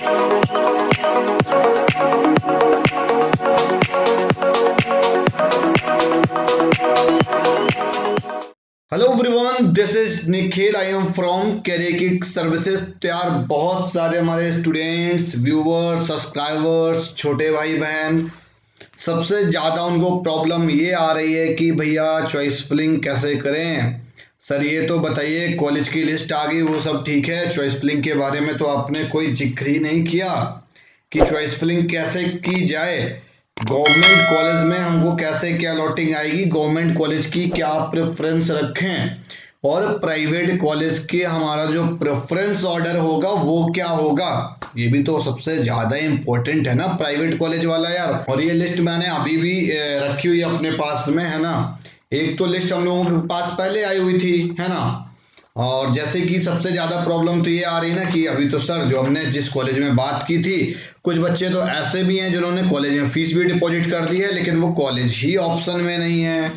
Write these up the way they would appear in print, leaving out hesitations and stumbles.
Hello everyone, this is Nikhil. I am from career kick services. तो यार बहुत सारे हमारे स्टूडेंट्स, व्यूअर्स, सब्सक्राइबर्स, छोटे भाई बहन, सबसे ज़्यादा उनको प्रॉब्लम ये आ रही है कि भैया चॉइस फिलिंग कैसे करें। सर ये तो बताइए, कॉलेज की लिस्ट आ गई, वो सब ठीक है, चॉइस फिलिंग के बारे में तो आपने कोई जिक्र ही नहीं किया कि चॉइस फिलिंग कैसे की जाए। गवर्नमेंट कॉलेज में हमको कैसे क्या अलॉटिंग आएगी, गवर्नमेंट कॉलेज की क्या प्रेफरेंस रखें, और प्राइवेट कॉलेज के हमारा जो प्रेफरेंस ऑर्डर होगा वो क्या होगा। ये भी तो सबसे ज्यादा इंपॉर्टेंट है ना, प्राइवेट कॉलेज वाला यार। और ये लिस्ट मैंने अभी भी रखी हुई है अपने पास में, है ना। एक तो लिस्ट हम लोगों के पास पहले आई हुई थी, है ना। और जैसे कि सबसे ज्यादा प्रॉब्लम तो ये आ रही ना कि अभी तो सर जो हमने जिस कॉलेज में बात की थी, कुछ बच्चे तो ऐसे भी हैं जिन्होंने कॉलेज में फीस भी डिपॉजिट कर दी है, लेकिन वो कॉलेज ही ऑप्शन में नहीं है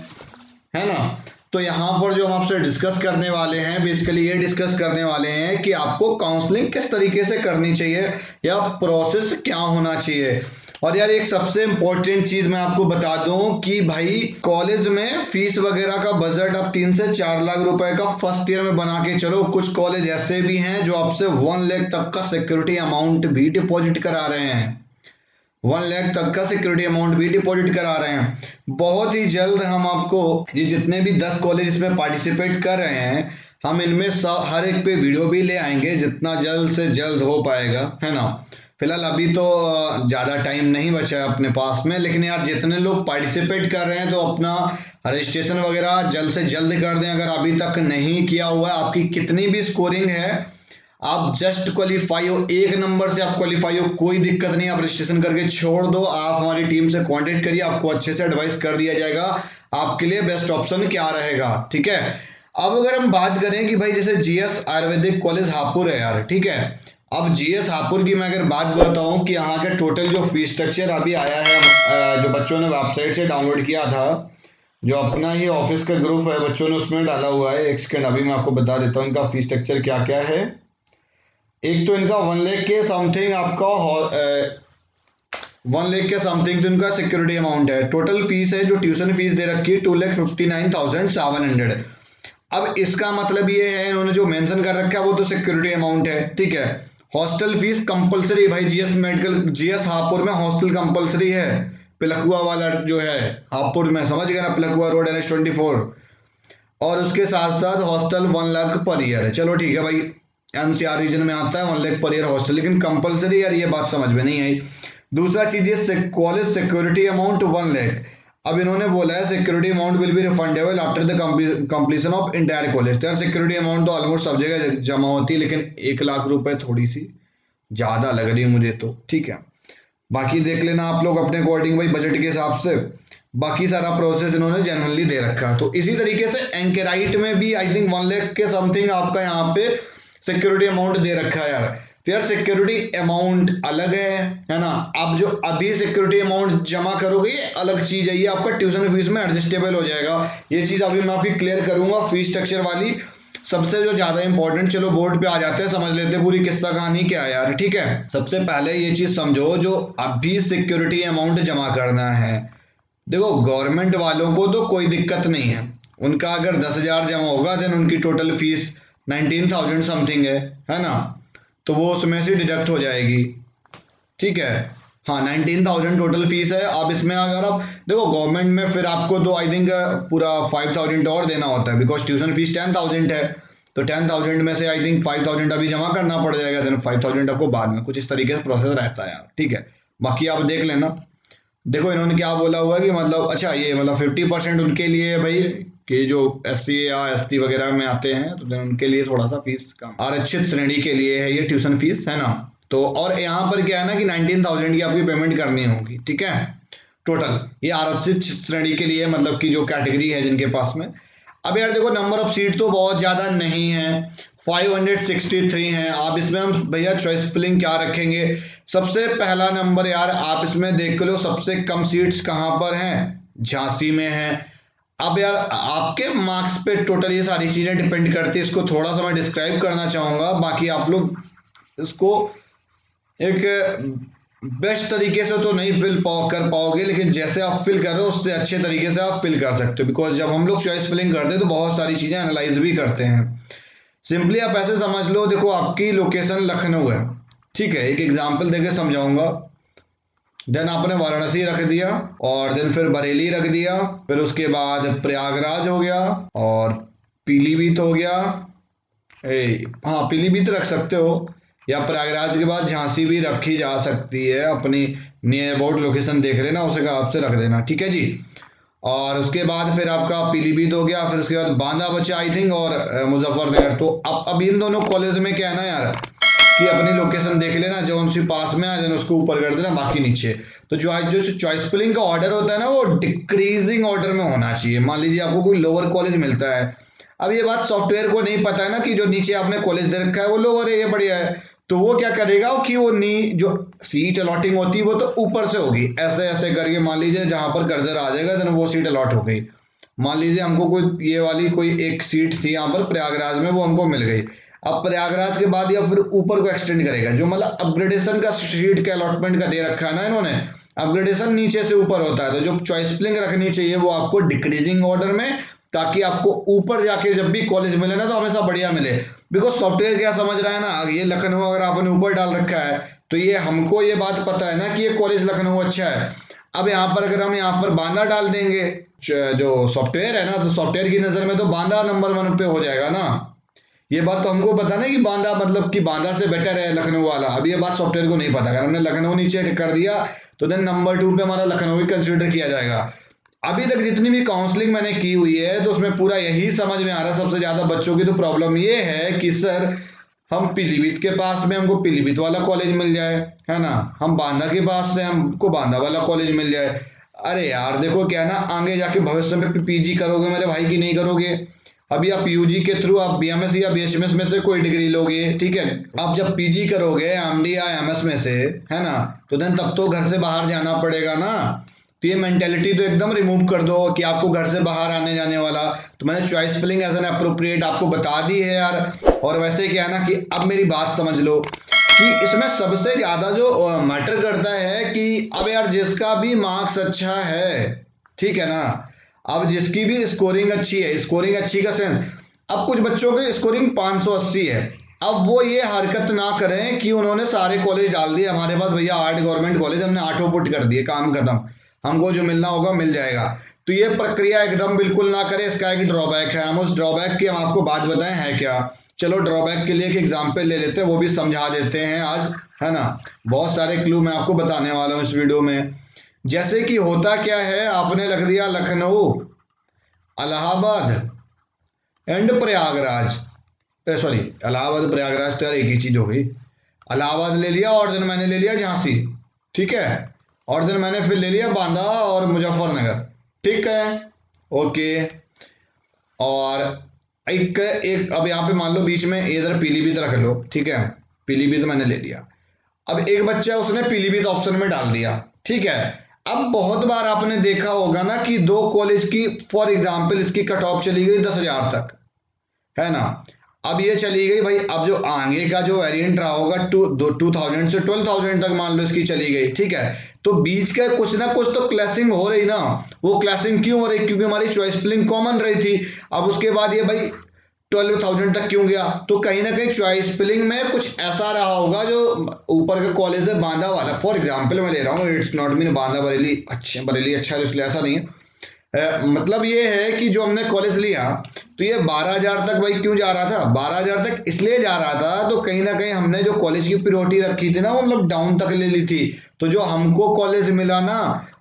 ना। तो यहाँ पर जो हम आपसे डिस्कस करने वाले हैं, बेसिकली ये डिस्कस करने वाले हैं कि आपको काउंसलिंग किस तरीके से करनी चाहिए या प्रोसेस क्या होना चाहिए। और यार एक सबसे इंपॉर्टेंट चीज मैं आपको बता दूं कि भाई कॉलेज में फीस वगैरह का बजट अब 3 से 4 लाख रुपए का फर्स्ट ईयर में बना के चलो। कुछ कॉलेज ऐसे भी हैं जो आपसे 1 लाख तक का सिक्योरिटी अमाउंट भी डिपॉजिट करा रहे हैं, 1 लाख तक का सिक्योरिटी अमाउंट भी डिपॉजिट करा रहे हैं। बहुत ही जल्द हम आपको ये जितने भी 10 कॉलेज इसमें पार्टिसिपेट कर रहे हैं, हम इनमें हर एक पे वीडियो भी ले आएंगे जितना जल्द से जल्द हो पाएगा, है ना। फिलहाल अभी तो ज़्यादा टाइम नहीं बचा है अपने पास में, लेकिन यार जितने लोग पार्टिसिपेट कर रहे हैं तो अपना रजिस्ट्रेशन वगैरह जल्द से जल्द कर दें। अगर अभी तक नहीं किया हुआ है, आपकी कितनी भी स्कोरिंग है, आप जस्ट क्वालिफाई हो, 1 नंबर से आप क्वालिफाई हो, कोई दिक्कत नहीं, आप रजिस्ट्रेशन करके छोड़ दो। आप हमारी टीम से कांटेक्ट करिए, आपको अच्छे से एडवाइस कर दिया जाएगा आपके लिए बेस्ट ऑप्शन क्या रहेगा, ठीक है। अब अगर हम बात करें कि भाई जैसे जीएस आयुर्वेदिक कॉलेज हापुड़ है यार, ठीक है। अब जीएस हापुड़ की मैं अगर बात बताऊं कि यहाँ के टोटल जो फीस स्ट्रक्चर अभी आया है, जो बच्चों ने वेबसाइट से डाउनलोड किया था, जो अपना ही ऑफिस का ग्रुप है बच्चों ने उसमें डाला हुआ है। एक सेकंड अभी मैं आपको बता देता हूँ इनका फीस स्ट्रक्चर क्या क्या है। एक तो इनका 1 लाख के समथिंग आपका 1 लाख के समथिंग तो इनका सिक्योरिटी अमाउंट है। टोटल फीस है जो ट्यूशन फीस दे रखी है 2,59,700। अब इसका मतलब ये है, इन्होंने जो मेंशन कर रखा है वो तो सिक्योरिटी अमाउंट है, ठीक है। हॉस्टल फीस कंपलसरी भाई, जीएस मेडिकल जीएस हापुड़ में हॉस्टल कंपलसरी है। पिलखुआ वाला जो है हापुड़ में, समझ गए ना, पिलखुआ रोड NH24। और उसके साथ साथ हॉस्टल 1 लाख पर ईयर है। चलो ठीक है भाई, एनसीआर रीजन में आता है 1 लाख पर ईयर हॉस्टल, लेकिन कंपलसरी यार ये बात समझ में नहीं आई। दूसरा चीज ये कॉलेज सिक्योरिटी अमाउंट 1 लाख। अब इन्होंने बोला है security amount will be refundable after the completion of entire college. तो यार सिक्योरिटी अमाउंट तो ऑलमोस्ट सब जगह जमा होती है, लेकिन 1 लाख रुपए थोड़ी सी ज्यादा लग रही है मुझे तो, ठीक है। बाकी देख लेना आप लोग अपने अकॉर्डिंग भाई बजट के हिसाब से। बाकी सारा प्रोसेस इन्होंने जनरली दे रखा है। तो इसी तरीके से एंकेराइट में भी आई थिंक 1 लाख के समथिंग आपका यहाँ पे सिक्योरिटी अमाउंट दे रखा है यार। तो यार सिक्योरिटी अमाउंट अलग है ना। आप जो अभी सिक्योरिटी अमाउंट जमा करोगे ये अलग चीज है, ये आपका ट्यूशन फीस में एडजस्टेबल हो जाएगा। ये चीज अभी मैं आपकी क्लियर करूंगा फीस स्ट्रक्चर वाली। सबसे जो ज्यादा इंपॉर्टेंट, चलो बोर्ड पे आ जाते हैं, समझ लेते हैं पूरी किस्सा कहानी क्या है यार, ठीक है। सबसे पहले ये चीज समझो, जो अभी सिक्योरिटी अमाउंट जमा करना है, देखो गवर्नमेंट वालों को तो कोई दिक्कत नहीं है। उनका अगर 10,000 जमा होगा देन उनकी टोटल फीस 19,000 समथिंग है ना। तो वो उसमें से डिडक्ट हो जाएगी, ठीक है। हाँ 19,000 टोटल फीस है। अब इसमें अगर आप देखो गवर्नमेंट में फिर आपको तो आई थिंक पूरा 5,000 और देना होता है, बिकॉज ट्यूशन फीस 10,000 है। तो 10,000 में से आई थिंक 5,000 अभी जमा करना पड़ जाएगा, देन 5,000 आपको बाद में, कुछ इस तरीके से प्रोसेस रहता है यार, ठीक है। बाकी आप देख लेना। देखो इन्होंने क्या बोला हुआ है कि मतलब अच्छा ये मतलब 50% उनके लिए है भाई, कि जो SC या ST वगैरह में आते हैं तो उनके लिए थोड़ा सा फीस कम, आरक्षित श्रेणी के लिए है ये ट्यूशन फीस, है ना। तो और यहाँ पर क्या है ना कि 19,000 की आपकी पेमेंट करनी होगी, ठीक है। टोटल ये आरक्षित श्रेणी के लिए, मतलब कि जो कैटेगरी है जिनके पास में। अब यार देखो नंबर ऑफ सीट तो बहुत ज्यादा नहीं है, 563 है। आप इसमें हम भैया चॉइस फिलिंग क्या रखेंगे। सबसे पहला नंबर यार आप इसमें देख लो, सबसे कम सीट्स कहां पर हैं, झांसी में है। अब यार आपके मार्क्स पे टोटल ये सारी चीजें डिपेंड करती है, इसको थोड़ा सा मैं डिस्क्राइब करना चाहूंगा, बाकी आप लोग इसको एक बेस्ट तरीके से तो नहीं कर पाओगे, लेकिन जैसे आप फिल कर रहे हो उससे अच्छे तरीके से आप फिल कर सकते हो। बिकॉज जब हम लोग चॉइस फिलिंग करते हैं तो बहुत सारी चीजें एनालाइज भी करते हैं। सिंपली आप ऐसे समझ लो, देखो आपकी लोकेशन लखनऊ है, ठीक है, एक एग्जांपल देके समझाऊंगा। देन आपने वाराणसी रख दिया, और देन फिर बरेली रख दिया, फिर उसके बाद प्रयागराज हो गया, और पीलीभीत हो गया। हाँ, पीलीभीत रख सकते हो, या प्रयागराज के बाद झांसी भी रखी जा सकती है। अपनी नियर अबाउट लोकेशन देख लेना, उस हिसाब से रख देना, ठीक है जी। और उसके बाद फिर आपका पीलीभीत हो गया, फिर उसके बाद बांदा बचा आई थिंक, और मुजफ्फरनगर। तो अब इन दोनों कॉलेज में क्या है ना यार, कि अपनी लोकेशन देख लेना, जो उनसे पास में आ जाए उसको ऊपर कर देना, बाकी नीचे। तो जो चॉइस फिलिंग का ऑर्डर होता है ना, वो डिक्रीजिंग ऑर्डर में होना चाहिए। मान लीजिए आपको कोई लोअर कॉलेज मिलता है, अब ये बात सॉफ्टवेयर को नहीं पता है ना कि जो नीचे आपने कॉलेज दे रखा है वो लोअर है, ये बढ़िया है। तो वो क्या करेगा कि वो जो सीट अलॉटिंग होती है वो तो ऊपर से होगी, ऐसे ऐसे करके। मान लीजिए जहां पर कर्जर आ जाएगा देन वो सीट अलॉट हो गई। मान लीजिए हमको कोई ये वाली कोई एक सीट थी यहाँ पर प्रयागराज में, वो हमको मिल गई। अब प्रयागराज के बाद या फिर ऊपर को एक्सटेंड करेगा, जो मतलब अपग्रेडेशन का सीट के अलॉटमेंट का दे रखा है ना इन्होंने, अपग्रेडेशन नीचे से ऊपर होता है। तो जो चॉइस फिलिंग रखनी चाहिए वो आपको डिक्रीजिंग ऑर्डर में, ताकि आपको ऊपर जाके जब भी कॉलेज मिले ना तो हमेशा बढ़िया मिले। बिकॉज सॉफ्टवेयर क्या समझ रहा है ना, ये लखनऊ अगर आपने ऊपर डाल रखा है तो ये हमको ये बात पता है ना कि ये कॉलेज लखनऊ अच्छा है। अब यहाँ पर अगर हम यहाँ पर बांदा डाल देंगे, जो सॉफ्टवेयर है ना, तो सॉफ्टवेयर की नजर में तो बांदा नंबर 1 पे हो जाएगा ना। ये बात तो हमको पता ना कि बांदा मतलब कि बांदा से बेटर है लखनऊ वाला। अब ये बात सॉफ्टवेयर को नहीं पता। अगर हमने लखनऊ नीचे कर दिया तो देन नंबर 2 पे हमारा लखनऊ ही कंसिडर किया जाएगा। अभी तक जितनी भी काउंसलिंग मैंने की हुई है तो उसमें पूरा यही समझ में आ रहा है, सबसे ज्यादा बच्चों की तो प्रॉब्लम ये है कि सर हम पीलीभीत के पास में हमको पीलीभीत वाला कॉलेज मिल जाए, है ना, हम बांदा के पास से हमको बांदा वाला कॉलेज मिल जाए। अरे यार देखो क्या ना, आगे जाके भविष्य में पीजी करोगे मेरे भाई की नहीं करोगे। अभी आप यूजी के थ्रू आप बीएमएस या बीएचएमएस में से कोई डिग्री लोगे, ठीक है। आप जब पीजी करोगे एमडी या एमएस में से, है ना, तो देन तब तो घर से बाहर जाना पड़ेगा ना। तो ये मेंटेलिटी तो एकदम रिमूव कर दो कि आपको घर से बाहर आने जाने वाला। तो मैंने choice filling as an appropriate आपको बता दी है यार। और वैसे क्या है ना कि अब मेरी बात समझ लो कि इसमें सबसे ज्यादा जो मैटर करता है कि अब यार जिसका भी मार्क्स अच्छा है, ठीक है ना, अब जिसकी भी स्कोरिंग अच्छी है, स्कोरिंग अच्छी का सेंस, अब कुछ बच्चों की स्कोरिंग 580 है। अब वो ये हरकत ना करें कि उन्होंने सारे कॉलेज डाल दिए हमारे पास, भैया 8 गवर्नमेंट कॉलेज हमने 8 पुट कर दिए, काम खत्म, हमको जो मिलना होगा मिल जाएगा। तो ये प्रक्रिया एकदम बिल्कुल ना करें, इसका एक ड्रॉबैक है। हम उस ड्रॉबैक की हम आपको बात बताएं है क्या। चलो ड्रॉबैक के लिए एक एग्जाम्पल ले लेते हैं, वो भी समझा देते हैं आज, है ना। बहुत सारे क्लू मैं आपको बताने वाला हूँ इस वीडियो में। जैसे कि होता क्या है, आपने रख दिया लखनऊ, इलाहाबाद एंड प्रयागराज, सॉरी इलाहाबाद प्रयागराज तो यार एक ही चीज हो गई। इलाहाबाद ले लिया और देन मैंने ले लिया झांसी, ठीक है, और देन मैंने फिर ले लिया बांदा और मुजफ्फरनगर, ठीक है, ओके। और एक अब यहाँ पे मान लो बीच में इधर पीलीभीत रख लो, ठीक है, पीलीभीत मैंने ले लिया। अब एक बच्चा उसने पीलीभीत ऑप्शन में डाल दिया, ठीक है। अब बहुत बार आपने देखा होगा ना कि दो कॉलेज की फॉर एग्जांपल इसकी कट ऑफ चली गई 10,000 तक, है ना। अब ये चली गई भाई, अब जो आगे का जो वेरिएंट रहा होगा 2000 से 12,000 तक मान लो इसकी चली गई, ठीक है। तो बीच का कुछ ना कुछ तो क्लैशिंग हो रही ना। वो क्लैशिंग क्यों हो रही, क्योंकि हमारी चॉइस फिलिंग कॉमन रही थी। अब उसके बाद ये भाई 12,000 तक क्यों गया, तो कहीं ना कहीं चॉइस फिलिंग में कुछ ऐसा रहा होगा जो ऊपर का कॉलेज है बांदा वाला, फॉर एग्जांपल मैं ले रहा हूँ, it's not mean Banda Bareilly अच्छा, बरेली अच्छा है इसलिए ऐसा नहीं है। मतलब ये है कि जो हमने कॉलेज लिया तो ये 12,000 तक भाई क्यों जा रहा था, 12,000 तक इसलिए जा रहा था तो कहीं ना कहीं हमने जो कॉलेज की प्रायोरिटी रखी थी ना वो मतलब डाउन तक ले ली थी। तो जो हमको कॉलेज मिला ना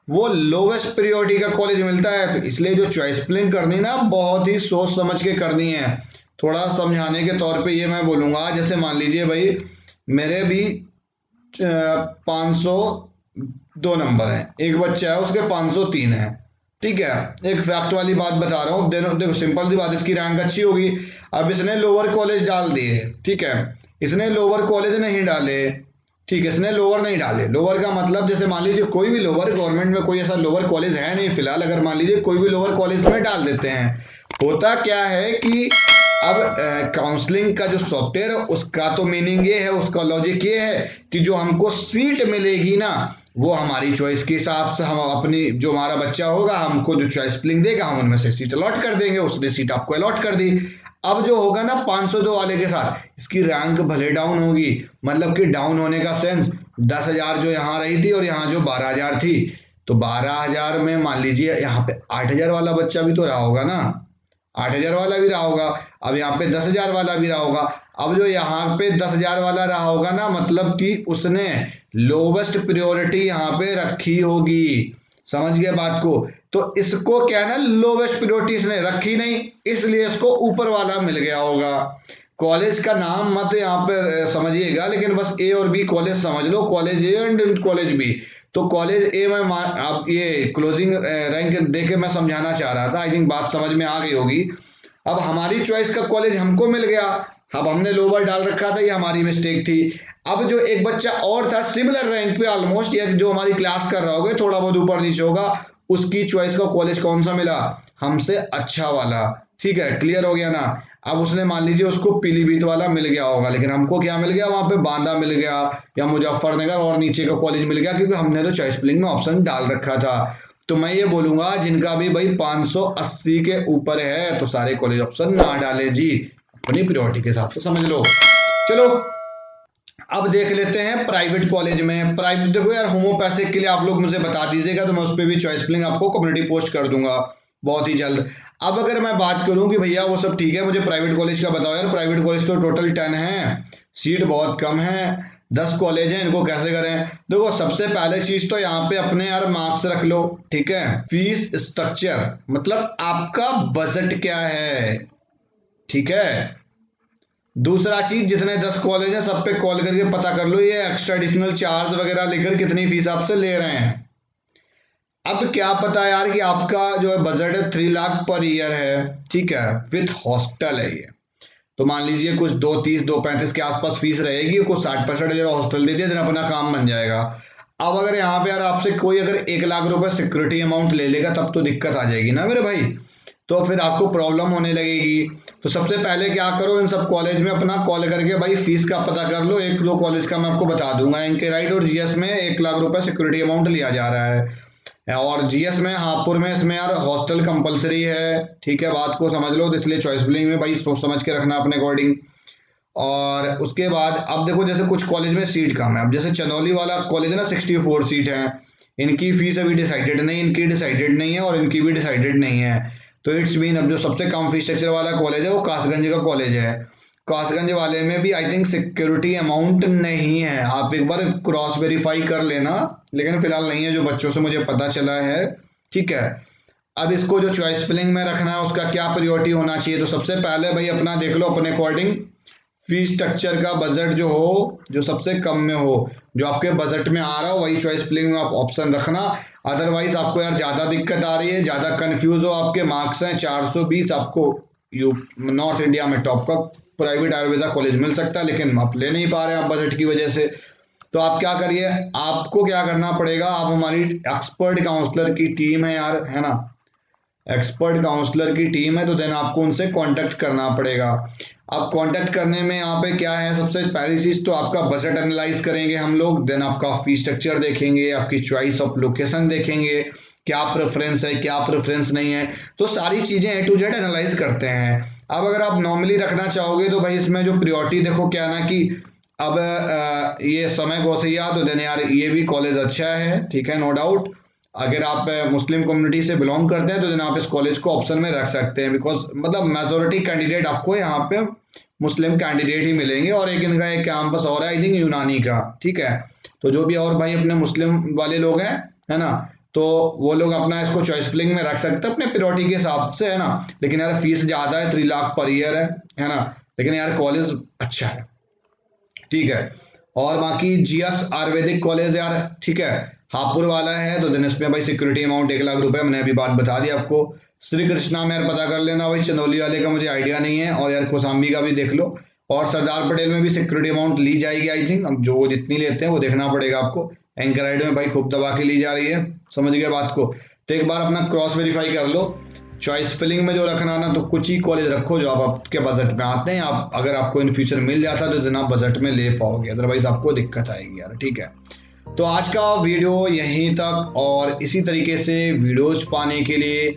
वो लोवेस्ट प्रायोरिटी का कॉलेज मिलता है। तो इसलिए जो चॉइस फिलिंग करनी ना बहुत ही सोच समझ के करनी है। थोड़ा समझाने के तौर पे ये मैं बोलूंगा, जैसे मान लीजिए भाई मेरे भी 502 नंबर है, एक बच्चा है उसके 503 है, ठीक है। एक फैक्ट वाली बात बता रहा हूँ, देखो सिंपल सी बात, इसकी रैंक अच्छी होगी। अब इसने लोअर कॉलेज डाल दिए, ठीक है, इसने लोअर कॉलेज नहीं डाले, ठीक है, इसने लोअर नहीं डाले। लोअर का मतलब जैसे मान लीजिए कोई भी लोअर, गवर्नमेंट में कोई ऐसा लोअर कॉलेज है नहीं फिलहाल, अगर मान लीजिए कोई भी लोअर कॉलेज में डाल देते हैं, होता क्या है कि अब काउंसलिंग का जो सॉफ्टवेयर है उसका तो मीनिंग ये है, उसका लॉजिक ये है कि जो हमको सीट मिलेगी ना वो हमारी चॉइस के हिसाब से, हम अपनी जो हमारा बच्चा होगा हमको जो चॉइस फिलिंग देगा हम उनमें से सीट अलॉट कर देंगे, उसने सीट आपको अलॉट कर दी। अब जो होगा ना 502 वाले के साथ इसकी रैंक भले डाउन होगी, मतलब कि डाउन होने का सेंस 10,000 जो यहाँ रही थी और यहाँ जो 12,000 थी, तो 12,000 में मान लीजिए यहाँ पे 8,000 वाला बच्चा भी तो रहा होगा ना, 8,000 वाला भी रहा होगा, अब यहाँ पे 10,000 वाला भी रहा होगा। अब जो यहाँ पे 10,000 वाला रहा होगा ना, मतलब कि उसने लोवेस्ट प्रायोरिटी यहाँ पे रखी होगी, समझ गए बात को। तो इसको क्या है ना, लोवेस्ट प्रायोरिटी इसने रखी नहीं, इसलिए इसको ऊपर वाला मिल गया होगा। कॉलेज का नाम मत यहाँ पे समझिएगा, लेकिन बस ए और बी कॉलेज समझ लो, college A and college B. तो कॉलेज ए में आप ये क्लोजिंग रैंक देके मैं समझाना चाह रहा था, आई थिंक बात समझ में आ गई होगी। अब हमारी चॉइस का कॉलेज हमको मिल गया, अब हमने लोअर डाल रखा था, ये हमारी मिस्टेक थी। अब जो एक बच्चा और था सिमिलर रैंक पे ऑलमोस्ट, या जो हमारी क्लास कर रहा होगा, थोड़ा बहुत ऊपर नीचे होगा, उसकी चॉइस का कॉलेज कौन सा मिला, हमसे अच्छा वाला, ठीक है, क्लियर हो गया ना। अब उसने मान लीजिए उसको पीलीभीत वाला मिल गया होगा, लेकिन हमको क्या मिल गया, वहां पे बांदा मिल गया या मुजफ्फरनगर और नीचे का कॉलेज मिल गया, क्योंकि हमने तो चॉइस फिलिंग में ऑप्शन डाल रखा था। तो मैं ये बोलूंगा जिनका भी भाई 580 के ऊपर है तो सारे कॉलेज ऑप्शन ना डाले जी, अपनी प्रायोरिटी के हिसाब से समझ लो। चलो अब देख लेते हैं प्राइवेट कॉलेज में। प्राइवेट देखो यार, होम्योपैथिक के लिए आप लोग मुझे बता दीजिएगा तो मैं उस पर भी चॉइस फिलिंग आपको कम्युनिटी पोस्ट कर दूंगा बहुत ही जल्द। अब अगर मैं बात करूं कि भैया वो सब ठीक है, मुझे प्राइवेट कॉलेज का बताओ यार, प्राइवेट कॉलेज तो टोटल 10 है, सीट बहुत कम है, 10 कॉलेज हैं, इनको कैसे करें। देखो सबसे पहले चीज तो यहाँ पे अपने यार मार्क्स रख लो, ठीक है, फीस स्ट्रक्चर, मतलब आपका बजट क्या है, ठीक है। दूसरा चीज जितने 10 कॉलेज हैं सब पे कॉल करके पता कर लो ये एक्स्ट्रा एडिशनल चार्ज वगैरह लेकर कितनी फीस आपसे ले रहे हैं। अब क्या पता यार कि आपका जो है बजट है 3 लाख पर ईयर है, ठीक है, विथ हॉस्टल है ये, तो मान लीजिए कुछ 230 235 के आसपास फीस रहेगी, कुछ 60-65 हॉस्टल दे दिया दिन अपना काम बन जाएगा। अब अगर यहाँ पे यार आपसे कोई अगर 1 लाख रुपए सिक्योरिटी अमाउंट ले लेगा तब तो दिक्कत आ जाएगी ना मेरे भाई, तो फिर आपको प्रॉब्लम होने लगेगी। तो सबसे पहले क्या करो, इन सब कॉलेज में अपना कॉल करके भाई फीस का पता कर लो। एक दो कॉलेज का मैं आपको बता दूंगा, इनके राइट और जीएस में 1 लाख रुपए सिक्योरिटी अमाउंट लिया जा रहा है, और जीएस में हापुड़ में इसमें यार हॉस्टल कंपलसरी है, ठीक है, बात को समझ लो, तो इसलिए चॉइस फिलिंग में भाई सोच समझ के रखना अपने अकॉर्डिंग। और उसके बाद अब देखो जैसे कुछ कॉलेज में सीट कम है, अब जैसे चंदौली वाला कॉलेज है ना 64 सीट है, इनकी फीस अभी डिसाइडेड नहीं, इनकी डिसाइडेड नहीं है और इनकी भी डिसाइडेड नहीं है। तो इट्स मीन अब जो सबसे कम फीस स्ट्रक्चर वाला कॉलेज है वो कासगंज का कॉलेज है। कासगंज वाले में भी आई थिंक सिक्योरिटी अमाउंट नहीं है, आप एक बार क्रॉस वेरीफाई कर लेना, लेकिन फिलहाल नहीं है जो बच्चों से मुझे पता चला है, ठीक है। अब इसको जो चॉइस फिलिंग में रखना है उसका क्या प्रायोरिटी होना चाहिए, तो सबसे पहले भाई अपना देख लो अपने अकॉर्डिंग फीस स्ट्रक्चर का बजट जो हो, जो सबसे कम में हो, जो आपके बजट में आ रहा हो वही चॉइस फिलिंग में आप ऑप्शन रखना। अदरवाइज आपको यार ज्यादा दिक्कत आ रही है, ज्यादा कंफ्यूज हो, आपके मार्क्स हैं 420, आपको नॉर्थ इंडिया में टॉप का प्राइवेट आयुर्वेदा कॉलेज मिल सकता है, लेकिन आप ले नहीं पा रहे हैं आप बजट की वजह से। तो आप क्या करिए, आपको क्या करना पड़ेगा, आप हमारी एक्सपर्ट काउंसलर की टीम है यार, है ना, एक्सपर्ट काउंसलर की टीम है, तो देन आपको उनसे कांटेक्ट करना पड़ेगा। अब कांटेक्ट करने में यहाँ पे क्या है, सबसे पहली चीज तो आपका बजट एनालाइज करेंगे हम लोग, देन आपका फी स्ट्रक्चर देखेंगे, आपकी चॉइस ऑफ लोकेशन देखेंगे, क्या प्रेफरेंस है क्या प्रेफरेंस नहीं है, तो सारी चीजें A to Z एनालाइज करते हैं। अब अगर आप नॉर्मली रखना चाहोगे तो भाई इसमें जो प्रियोरिटी देखो क्या ना कि अब ये समय गौसैया, तो देन यार ये भी कॉलेज अच्छा है, ठीक है, नो डाउट। अगर आप मुस्लिम कम्युनिटी से बिलोंग करते हैं तो देन आप इस कॉलेज को ऑप्शन में रख सकते हैं, बिकॉज मतलब मेजोरिटी कैंडिडेट आपको यहाँ पे मुस्लिम कैंडिडेट ही मिलेंगे, और एक इनका एक कैंपस और है आई थिंक यूनानी का, ठीक है। तो जो भी और भाई अपने मुस्लिम वाले लोग हैं, है ना, तो वो लोग अपना इसको चॉइस फिलिंग में रख सकते हैं अपने प्रायोरिटी के हिसाब से, है ना। लेकिन यार फीस ज्यादा है, 3 लाख पर ईयर है ना, लेकिन यार कॉलेज अच्छा है, ठीक है। और बाकी जीएस आयुर्वेदिक कॉलेज यार ठीक है, हापुड़ वाला है, तो दिन इसमें भाई सिक्योरिटी अमाउंट 1 लाख रुपए, मैंने अभी बात बता दी आपको। श्री कृष्णा में यार पता कर लेना भाई, चंदौली वाले का मुझे आइडिया नहीं है, और यार कोसाम्बी का भी देख लो, और सरदार पटेल में भी सिक्योरिटी अमाउंट ली जाएगी आई थिंक, अब जो जितनी लेते हैं वो देखना पड़ेगा आपको। एंकर राइड में भाई खूब दबा के ली जा रही है, समझ गए बात को, तो एक बार अपना क्रॉस वेरीफाई कर लो। चॉइस फिलिंग में जो रखना ना, तो कुछ ही कॉलेज रखो जो आप आपके बजट में आते हैं। आप अगर आपको इन फ्यूचर मिल जाता है तो इतना बजट में ले पाओगे, अदरवाइज आपको दिक्कत आएगी यार। ठीक है, तो आज का वीडियो यहीं तक, और इसी तरीके से वीडियोज पाने के लिए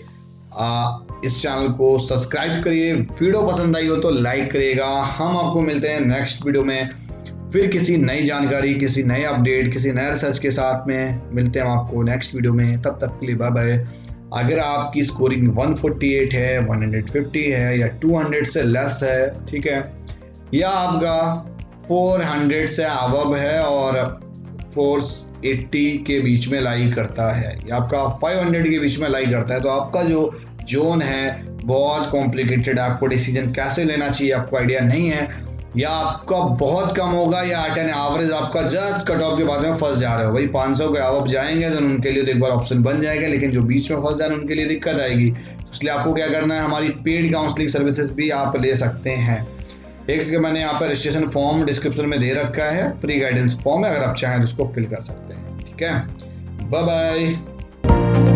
इस चैनल को सब्सक्राइब करिए। वीडियो पसंद आई हो तो लाइक करिएगा। हम आपको मिलते हैं नेक्स्ट वीडियो में, फिर किसी नई जानकारी, किसी नए अपडेट, किसी नए रिसर्च के साथ में मिलते हैं आपको नेक्स्ट वीडियो में। तब तक के लिए बाय बाय। अगर आपकी स्कोरिंग 148 है, 150 है, या 200 से लेस है, ठीक है, या आपका 400 से अबव है और 480 के बीच में लाई करता है, या आपका 500 के बीच में लाई करता है, तो आपका जो जोन है बहुत कॉम्प्लिकेटेड है। आपको डिसीजन कैसे लेना चाहिए आपको आइडिया नहीं है, या आपका बहुत कम होगा, या एट एन एवरेज आपका जस्ट कट ऑफ के बाद में फंस जा रहे हो। भाई 500 के अब जाएंगे तो उनके लिए तो एक बार ऑप्शन बन जाएगा, लेकिन जो बीच में फंस जाए उनके लिए दिक्कत आएगी। इसलिए आपको क्या करना है, हमारी पेड काउंसलिंग सर्विसेज भी आप ले सकते हैं। एक मैंने यहाँ पर रजिस्ट्रेशन फॉर्म डिस्क्रिप्शन में दे रखा है, फ्री गाइडेंस फॉर्म है, अगर आप चाहें तो उसको फिल कर सकते हैं। ठीक है, बाय बाय।